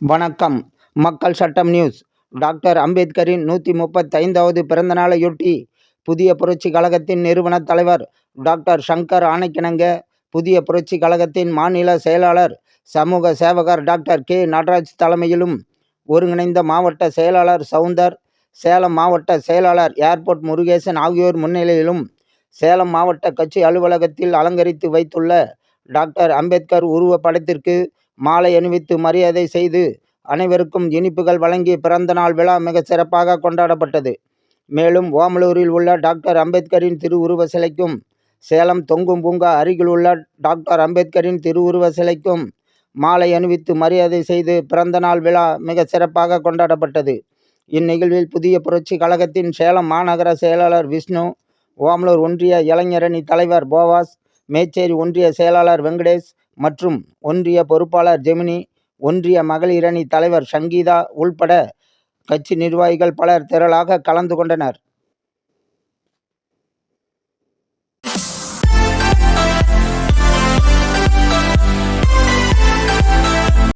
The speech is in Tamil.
வணக்கம். மக்கள் சட்டம் நியூஸ். டாக்டர் அம்பேத்கரின் 135வது பிறந்தநாளையொட்டி புதிய புரட்சி கழகத்தின் நிறுவன தலைவர் டாக்டர் சங்கர் ஆணைக்கிணங்க புதிய புரட்சி கழகத்தின் மாநில செயலாளர் சமூக சேவகர் டாக்டர் கே. நடராஜ் தலைமையிலும், ஒருங்கிணைந்த மாவட்ட செயலாளர் சவுந்தர், சேலம் மாவட்ட செயலாளர் ஏர்போர்ட் முருகேசன் ஆகியோர் முன்னிலையிலும் சேலம் மாவட்ட கட்சி அலுவலகத்தில் அலங்கரித்து வைத்துள்ள டாக்டர் அம்பேத்கர் உருவப் படத்திற்கு மாலை அணிவித்து மரியாதை செய்து அனைவருக்கும் இனிப்புகள் வழங்கி பிறந்த நாள் விழா மிக சிறப்பாக கொண்டாடப்பட்டது. மேலும் ஓமலூரில் உள்ள டாக்டர் அம்பேத்கரின் திருவுருவ சிலைக்கும், சேலம் தொங்கும் பூங்கா அருகில் உள்ள டாக்டர் அம்பேத்கரின் திருவுருவ சிலைக்கும் மாலை அணிவித்து மரியாதை செய்து பிறந்த நாள் விழா மிக சிறப்பாக கொண்டாடப்பட்டது. இந்நிகழ்வில் புதிய புரட்சி கழகத்தின் சேலம் மாநகர செயலாளர் விஷ்ணு, ஓமலூர் ஒன்றிய இளைஞரணி தலைவர் போவாஸ், மேச்சேரி ஒன்றிய செயலாளர் வெங்கடேஷ் மற்றும் ஒன்றிய பொறுப்பாளர் ஜெமினி, ஒன்றிய மகளிரணி தலைவர் சங்கீதா உள்பட கட்சி நிர்வாகிகள் பலர் திரளாக கலந்து கொண்டனர்.